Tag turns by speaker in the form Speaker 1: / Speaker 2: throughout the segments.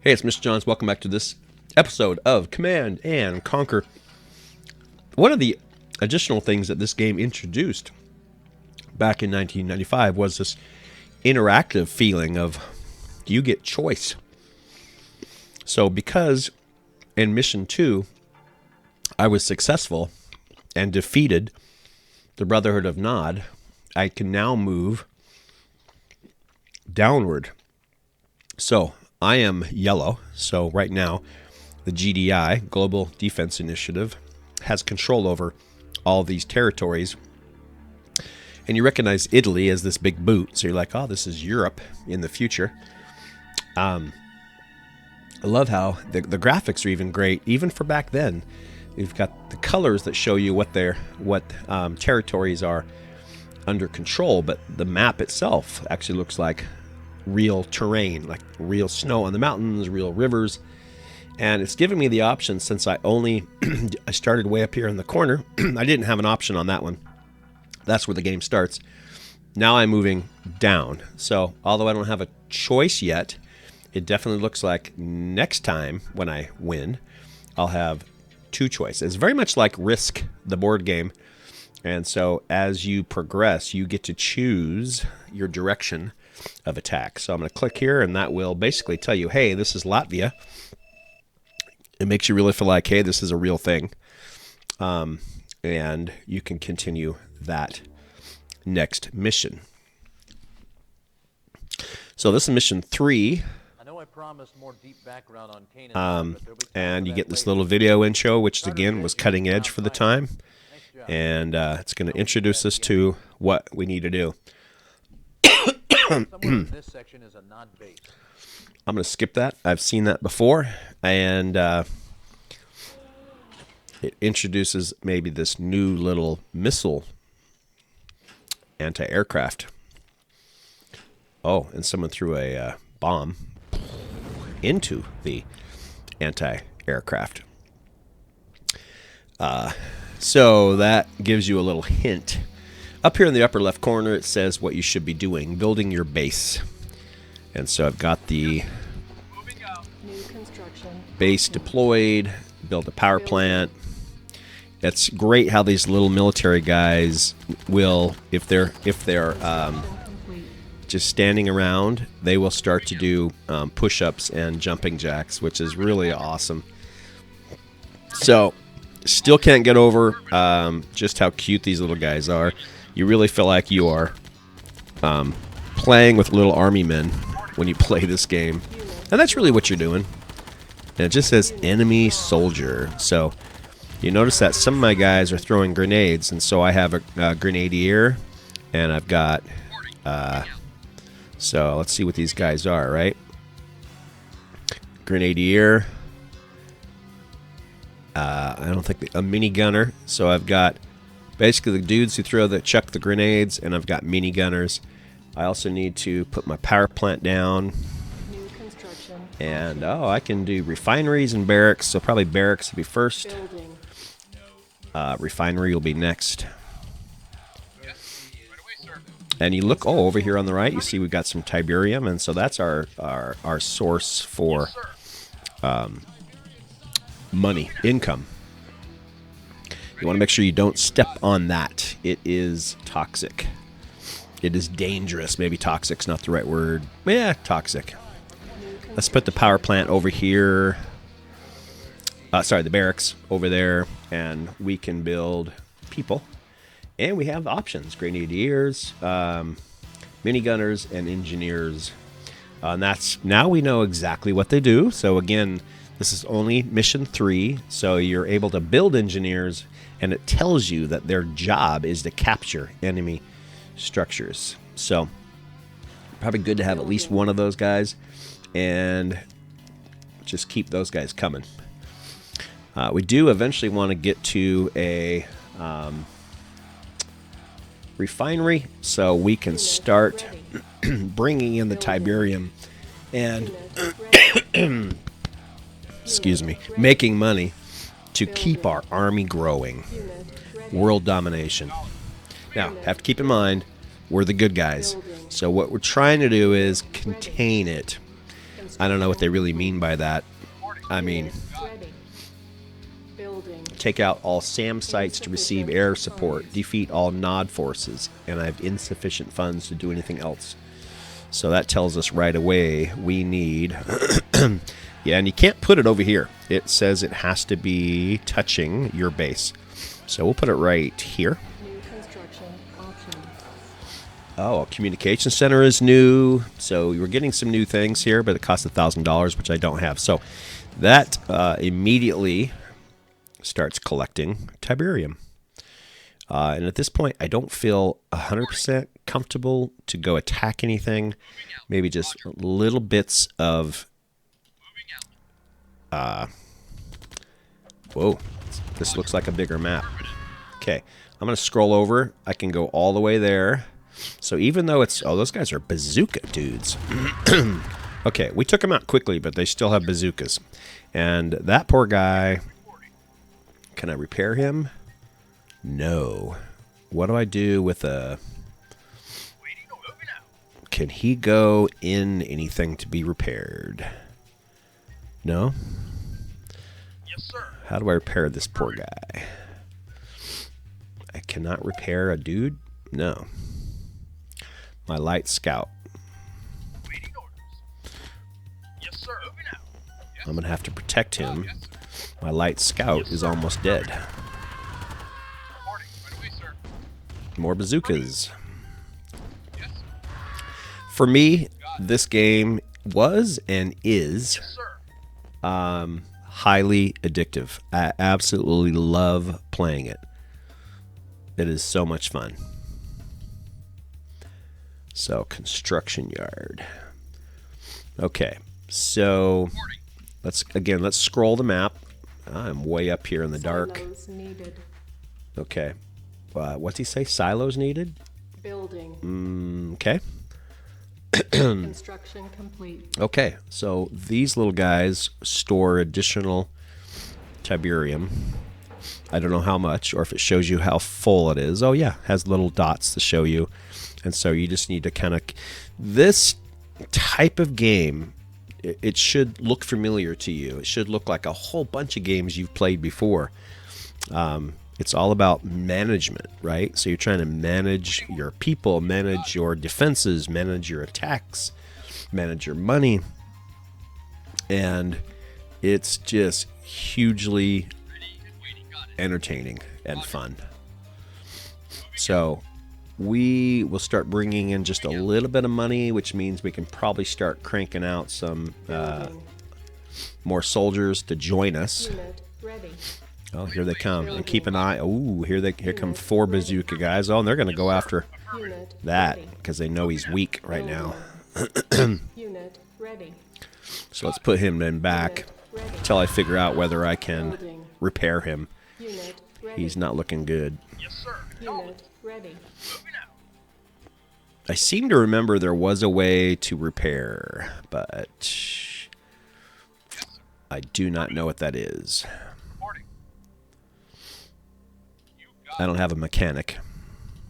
Speaker 1: Hey, it's Mr. Johns. Welcome back to this episode of Command and Conquer. One of the additional things that this game introduced back in 1995 was this interactive feeling of you get choice. So because in Mission 2, I was successful and defeated the Brotherhood of Nod, I can now move downward. So I am yellow, so right now the GDI, Global Defense Initiative, has control over all these territories. And you recognize Italy as this big boot, so you're like, oh, this is Europe in the future. I love how the graphics are even great, even for back then. You've got the colors that show you what territories are under control, but the map itself actually looks like real terrain, like real snow on the mountains, real rivers. And it's given me the option, since I started way up here in the corner. I didn't have an option on that one. That's where the game starts. Now I'm moving down. So although I don't have a choice yet, it definitely looks like next time when I win, I'll have two choices. It's very much like Risk, the board game. And so as you progress, you get to choose your direction of attack. So I'm going to click here, and that will basically tell you, hey, this is Latvia. It makes you really feel like, hey, this is a real thing. And you can continue that next mission. So this is mission 3.
Speaker 2: I know I promised more deep background on Canaan,
Speaker 1: and you get this little video intro, which again was cutting edge for the time. And it's going to introduce us to what we need to do.
Speaker 2: This section is a nod base.
Speaker 1: I'm going to skip that. I've seen that before. And it introduces maybe this new little missile anti-aircraft. Oh, and someone threw a bomb into the anti-aircraft. So that gives you a little hint. Up here in the upper left corner, it says what you should be doing, building your base. And so I've got the base deployed, build a power plant. It's great how these little military guys will, if they're just standing around, they will start to do push-ups and jumping jacks, which is really awesome. So still can't get over just how cute these little guys are. You really feel like you are playing with little army men when you play this game. And that's really what you're doing. And it just says enemy soldier. So you notice that some of my guys are throwing grenades. And so I have a grenadier. And I've got... so let's see what these guys are, right? Grenadier. I don't think... a minigunner. So I've got... basically the dudes who chuck the grenades, and I've got minigunners. I also need to put my power plant down. And, I can do refineries and barracks, so probably barracks will be first. Refinery will be next. And you look, over here on the right, you see we've got some Tiberium, and so that's our source for money, income. You want to make sure you don't step on that. It is toxic. It is dangerous. Maybe toxic's not the right word. Yeah, toxic. Let's put the power plant over here. The barracks over there. And we can build people. And we have options. Grenadiers, minigunners, and engineers. And now we know exactly what they do. So again, this is only mission 3. So you're able to build engineers, and it tells you that their job is to capture enemy structures. So probably good to have at least one of those guys, and just keep those guys coming. We do eventually want to get to a refinery, so we can start bringing in the Tiberium and making money to keep our army growing. World domination. Now, have to keep in mind, we're the good guys. So what we're trying to do is contain it. I don't know what they really mean by that. I mean,
Speaker 3: Ready. Building.
Speaker 1: take out all SAM sites to receive air support, defeat all NOD forces, and I have insufficient funds to do anything else. So that tells us right away we need... Yeah, and you can't put it over here. It says it has to be touching your base. So we'll put it right here.
Speaker 3: New construction options.
Speaker 1: Oh, communication center is new. So we're getting some new things here, but it costs $1,000, which I don't have. So that immediately starts collecting Tiberium. And at this point, I don't feel 100% comfortable to go attack anything. Maybe just little bits of... whoa, this looks like a bigger map. Okay, I'm going to scroll over. I can go all the way there. So even though it's... Oh, those guys are bazooka dudes. Okay, we took them out quickly, but they still have bazookas. And that poor guy... Can I repair him? No. What do I do with a... Can he go in anything to be repaired? No?
Speaker 4: Yes, sir.
Speaker 1: How do I repair this poor guy? I cannot repair a dude? No. My light scout.
Speaker 4: Waiting orders. Yes, sir. Moving out. Yes,
Speaker 1: I'm going to have to protect him.
Speaker 4: yes, sir.
Speaker 1: My light scout is almost dead.
Speaker 4: Reporting. Right away, sir.
Speaker 1: More bazookas.
Speaker 4: Yes, sir.
Speaker 1: For me, this game was and is
Speaker 4: Yes, sir.
Speaker 1: highly addictive. I absolutely love playing it. It is so much fun. So, construction yard. Okay, so let's scroll the map. I'm way up here in the dark.
Speaker 3: Silos needed.
Speaker 1: Okay, what's he say? Silos needed?
Speaker 3: Building.
Speaker 1: Okay.
Speaker 3: Construction complete.
Speaker 1: Okay, so these little guys store additional Tiberium. I don't know how much, or if it shows you how full it is. Oh yeah, has little dots to show you. And so you just need to kind of... This type of game, it should look familiar to you. It should look like a whole bunch of games you've played before. It's all about management, right? So you're trying to manage your people, manage your defenses, manage your attacks, manage your money. And it's just hugely entertaining and fun. So we will start bringing in just a little bit of money, which means we can probably start cranking out some
Speaker 3: Building.
Speaker 1: more soldiers to join us.
Speaker 3: Unit ready.
Speaker 1: Oh, here they come. And keep an eye. Ooh, here come 4 bazooka guys. Oh, and they're going to go after
Speaker 3: Unit
Speaker 1: that
Speaker 3: ready.
Speaker 1: because they know he's weak right now.
Speaker 3: Unit ready.
Speaker 1: So let's put him then back
Speaker 3: Unit ready.
Speaker 1: until I figure out whether I can
Speaker 3: Building.
Speaker 1: repair him.
Speaker 3: Unit ready.
Speaker 1: He's not looking good.
Speaker 4: Yes, sir.
Speaker 3: Unit ready.
Speaker 4: Moving out.
Speaker 1: I seem to remember there was a way to repair, but I do not know what that is.
Speaker 4: Reporting. You got
Speaker 1: I don't have a mechanic,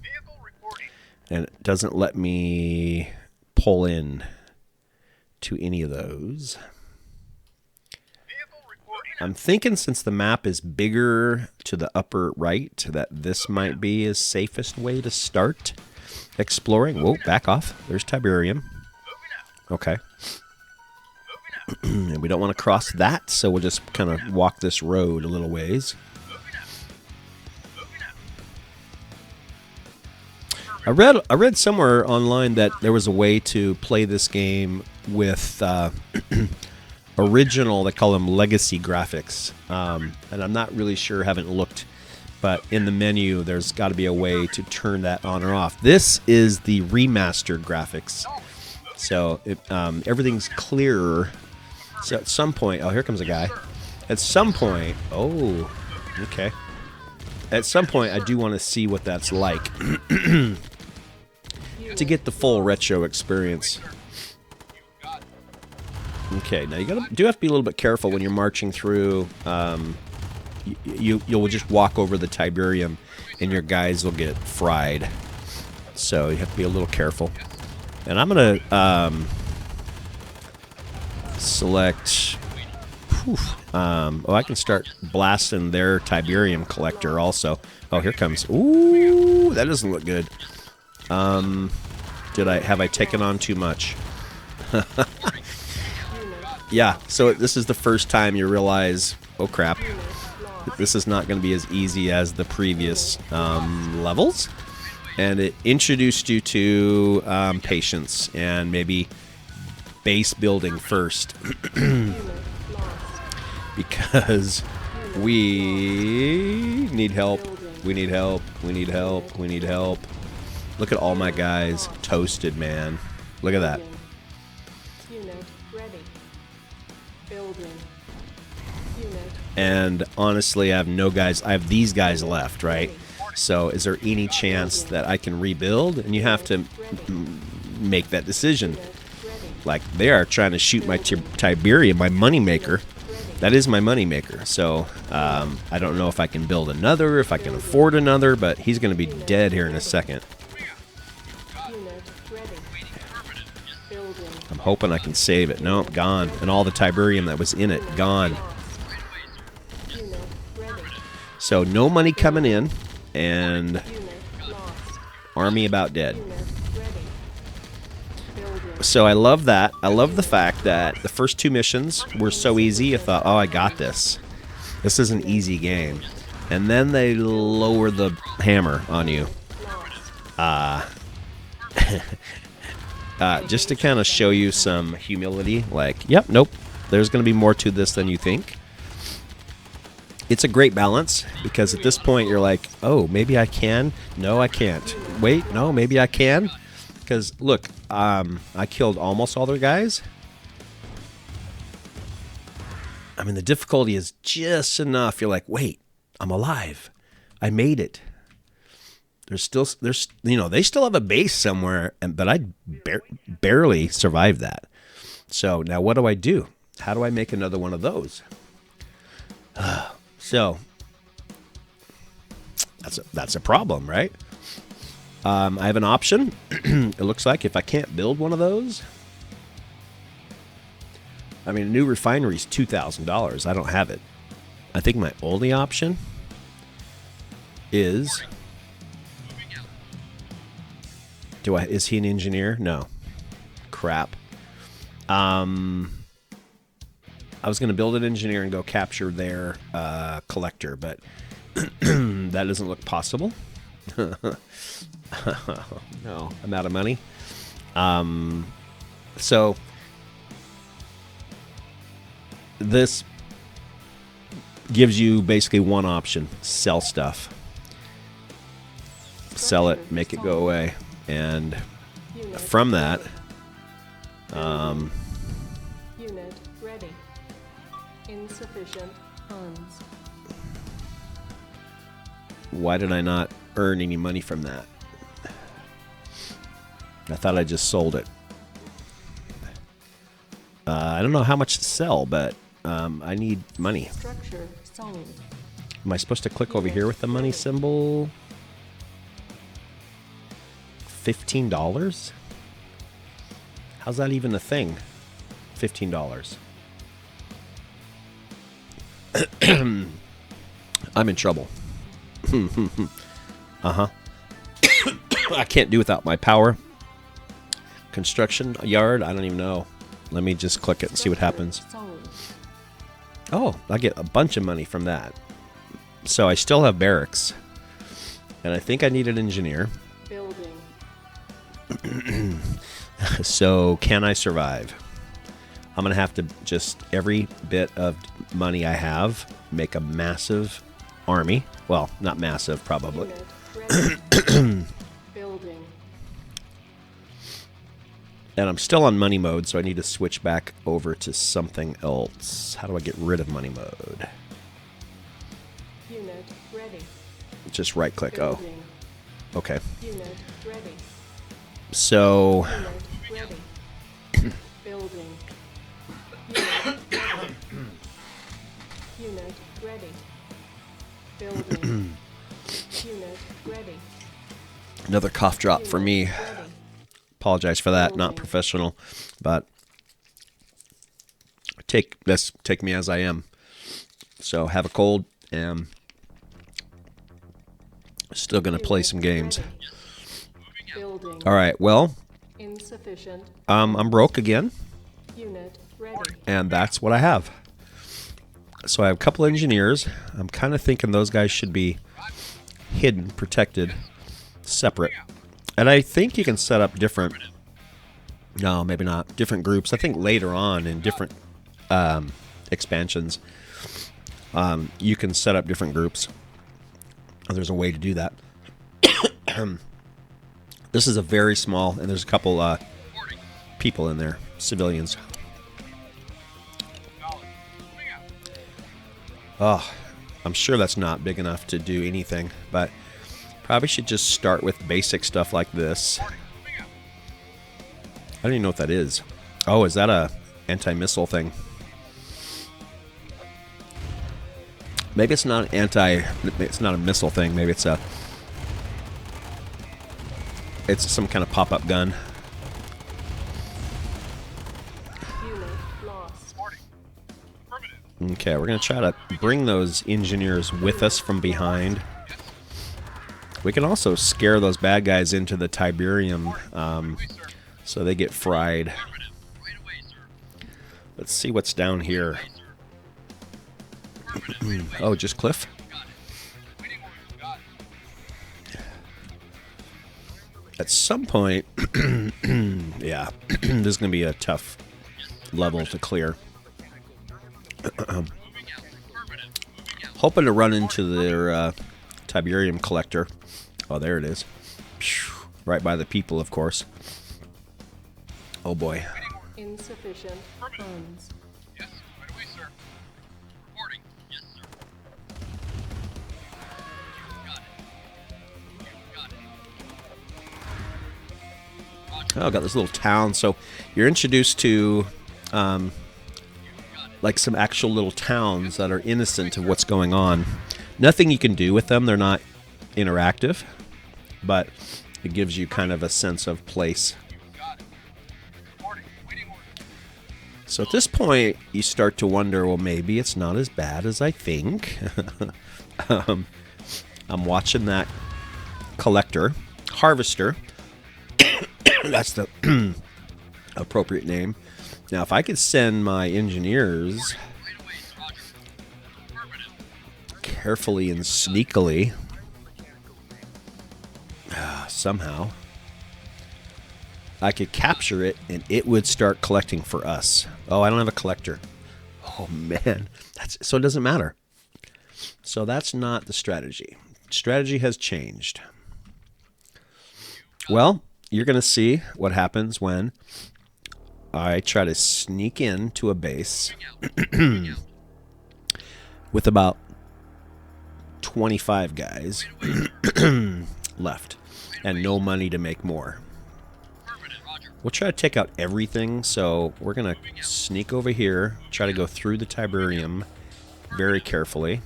Speaker 4: vehicle reporting.
Speaker 1: and it doesn't let me pull in to any of those.
Speaker 4: Vehicle reporting.
Speaker 1: I'm thinking since the map is bigger to the upper right, that this might be his safest way to start exploring. Whoa, back off. There's Tiberium.
Speaker 4: Moving out.
Speaker 1: Okay.
Speaker 4: Moving out.
Speaker 1: And we don't want to cross that, so we'll just kind of walk this road a little ways.
Speaker 4: Moving out. Moving out.
Speaker 1: I read somewhere online that there was a way to play this game with original, they call them legacy graphics. And I'm not really sure, haven't looked, but in the menu, there's got to be a way to turn that on or off. This is the remastered graphics. So everything's clearer. So at some point, oh, here comes a guy. At some point, oh, okay. At some point, I do want to see what that's like to get the full retro experience. Okay, now do have to be a little bit careful when you're marching through. You'll just walk over the Tiberium, and your guys will get fried. So you have to be a little careful. And I'm gonna Select. Oh, I can start blasting their Tiberium collector also. Oh, here comes. Ooh, that doesn't look good. Have I taken on too much? Yeah, so this is the first time you realize, oh crap, this is not going to be as easy as the previous levels. And it introduced you to patience and maybe base building first. Because we need help. We need help. We need help. We need help. Look at all my guys toasted, man. Look at that.
Speaker 3: Unit ready. Building. Unit
Speaker 1: And honestly, I have no guys. I have these guys left, right? So is there any chance that I can rebuild? And you have to make that decision. Like, they are trying to shoot my Tiberium, my moneymaker. That is my moneymaker. So I don't know if I can build another, if I can afford another, but he's going to be dead here in a second.
Speaker 3: unit ready. Building.
Speaker 1: I'm hoping I can save it. Nope, gone. And all the Tiberium that was in it, gone.
Speaker 3: Unit ready.
Speaker 1: So no money coming in, and
Speaker 3: Unit lost.
Speaker 1: army about dead.
Speaker 3: Unit ready. Building.
Speaker 1: So I love that. I love the fact that the first two missions were so easy. I thought, oh, I got this. This is an easy game. And then they lower the hammer on you. Just to kind of show you some humility. Like, yep, nope. There's going to be more to this than you think. It's a great balance, because at this point you're like, oh, maybe I can. No, I can't. Wait, no, maybe I can. Because, look, I killed almost all their guys. I mean, the difficulty is just enough. You're like, wait, I'm alive. I made it. There's, they still have a base somewhere, but I barely survived that. So now what do? How do I make another one of those? So that's a problem, right? I have an option. It looks like if I can't build one of those, I mean, a new refinery is $2,000. I don't have it. I think my only option is, is he an engineer? No. Crap. I was going to build an engineer and go capture their collector, but that doesn't look possible. No, I'm out of money. So this gives you basically one option: sell stuff, sell it, make it go away, and from that,
Speaker 3: Unit ready. Insufficient funds.
Speaker 1: why did I not earn any money from that? I thought I just sold it. I don't know how much to sell, but I need money.
Speaker 3: Structure sold.
Speaker 1: Am I supposed to click over here with the money symbol? $15? How's that even a thing? $15. I'm in trouble. Uh-huh. I can't do without my power. Construction yard? I don't even know. Let me just click it and see what happens.
Speaker 3: Sold.
Speaker 1: Oh, I get a bunch of money from that. So I still have barracks. And I think I need an engineer.
Speaker 3: Building.
Speaker 1: So can I survive? I'm going to have to just, every bit of money I have, make a massive army. Well, not massive, probably.
Speaker 3: Unit ready. Building.
Speaker 1: And I'm still on money mode, so I need to switch back over to something else. How do I get rid of money mode?
Speaker 3: Unit ready.
Speaker 1: Just right click. Oh,
Speaker 3: Building.
Speaker 1: okay.
Speaker 3: Unit ready.
Speaker 1: So
Speaker 3: Unit ready. Building. Unit ready. Unit ready. Building. Unit ready.
Speaker 1: another cough drop for me.
Speaker 3: Ready.
Speaker 1: Apologize for that. Not professional, but take me as I am. So have a cold, and still gonna play some games.
Speaker 3: Building.
Speaker 1: All right, well,
Speaker 3: Insufficient.
Speaker 1: I'm broke again,
Speaker 3: Unit ready.
Speaker 1: and that's what I have. So I have a couple engineers. I'm kind of thinking those guys should be hidden, protected, separate. And I think you can set up different, no, maybe not, different groups. I think later on in different expansions, you can set up different groups. There's a way to do that. This is a very small, and there's a couple people in there, civilians. Oh, I'm sure that's not big enough to do anything, but probably should just start with basic stuff like this. I don't even know what that is. Oh, is that a anti-missile thing? Maybe it's not it's not a missile thing. Maybe it's some kind of pop-up gun.
Speaker 3: Unit lost.
Speaker 1: Okay, we're going to try to bring those engineers with us from behind. We can also scare those bad guys into the Tiberium so they get fried. Let's see what's down here. Oh, just cliff? At some point, yeah, this is going to be a tough level to clear. Hoping to run into their Tiberium collector. Oh, there it is. Right by the people, of course. Oh boy.
Speaker 3: Insufficient funds.
Speaker 4: Yes, right away, sir. Reporting. Yes, sir. Got it.
Speaker 1: Oh, got this little town. So you're introduced to like some actual little towns that are innocent of what's going on. Nothing you can do with them. They're not interactive, but it gives you kind of a sense of place. So at this point, you start to wonder, well, maybe it's not as bad as I think. I'm watching that collector, harvester. That's the appropriate name. Now, if I could send my engineers carefully and sneakily, somehow, I could capture it and it would start collecting for us. Oh, I don't have a collector. Oh, man. So it doesn't matter. So that's not the strategy. Strategy has changed. Well, you're going to see what happens when I try to sneak into a base with about 25 guys left and no money to make more. We'll try to take out everything, so we're going to sneak over here, try to go through the Tiberium very carefully.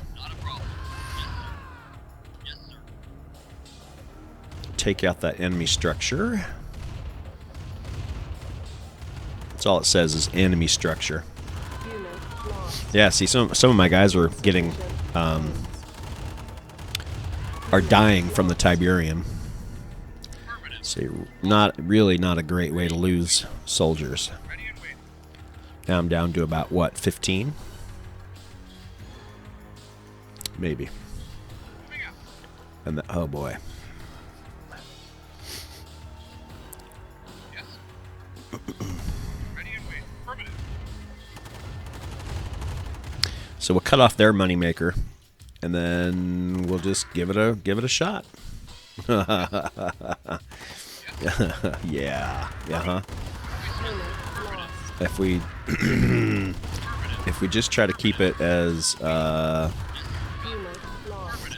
Speaker 1: Take out that enemy structure. That's all it says is enemy structure.
Speaker 3: Unit lost.
Speaker 1: Yeah, see, some of my guys are getting are dying from the Tiberium. See, not a great way to lose soldiers. Now I'm down to about what, 15? Maybe. And oh boy. So we'll cut off their moneymaker, and then we'll just give it a shot. Yeah. If we just try to keep it as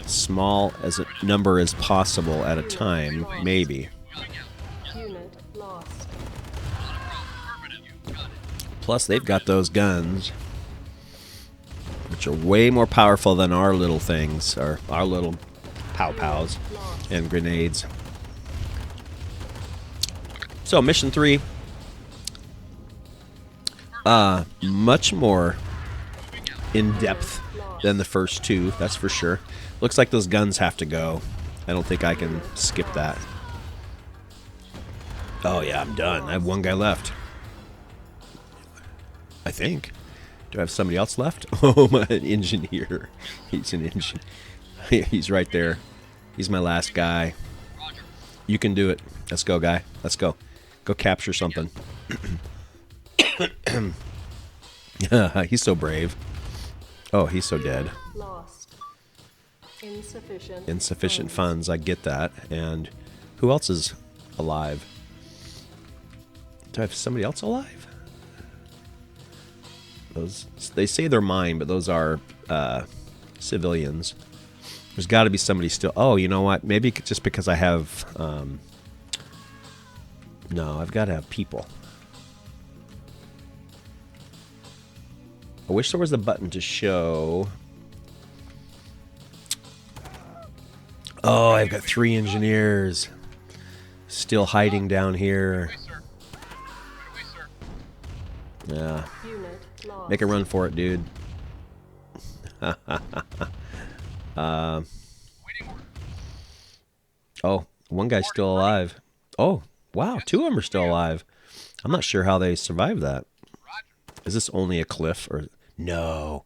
Speaker 1: small as a number as possible at a time, maybe.
Speaker 3: Unit lost.
Speaker 1: Plus, they've got those guns, which are way more powerful than our little things, or our little pow-pows and grenades. So, mission 3. Much more in depth than the first two, that's for sure. Looks like those guns have to go. I don't think I can skip that. Oh yeah, I'm done. I have one guy left. I think. Do I have somebody else left? Oh, my engineer. He's an engineer. He's right there. He's my last guy. You can do it. Let's go, guy. Let's go. Go capture something. He's so brave. Oh, he's so dead.
Speaker 3: Lost. Insufficient.
Speaker 1: Insufficient funds. I get that. And who else is alive? Do I have somebody else alive? Those, they say they're mine, but those are civilians. There's got to be somebody still. Oh, you know what? Maybe just because I have. No, I've got to have people. I wish there was a button to show. Oh, I've got 3 engineers still hiding down here.
Speaker 4: Right away, sir. Right away, sir.
Speaker 1: Yeah.
Speaker 3: Unit lost.
Speaker 1: Make a run for it, dude.
Speaker 4: Waiting order.
Speaker 1: Oh, one guy's still alive. Oh, wow. 2 of them are still alive. I'm not sure how they survived that.
Speaker 4: Roger.
Speaker 1: Is this only a cliff or no?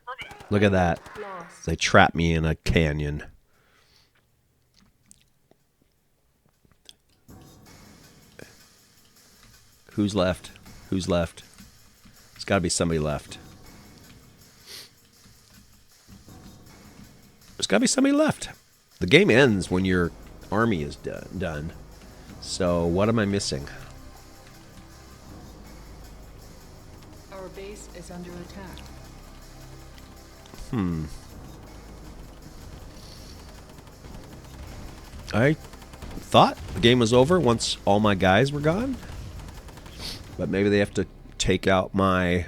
Speaker 4: Affirmative.
Speaker 1: Look at that.
Speaker 3: Lost.
Speaker 1: They trapped me in a canyon. Who's left? Who's left? There's got to be somebody left. There's got to be somebody left. The game ends when your army is done. So what am I missing?
Speaker 5: Our base is under attack.
Speaker 1: I thought the game was over once all my guys were gone. But maybe they have to take out my...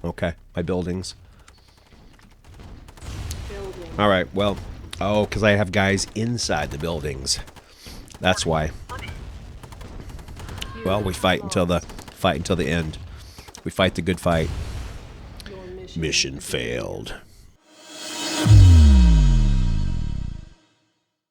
Speaker 1: Okay, my buildings.
Speaker 3: Building.
Speaker 1: All right, well... Oh, because I have guys inside the buildings. That's why. Well, we fight until the end. We fight the good fight.
Speaker 3: Your
Speaker 1: Mission failed.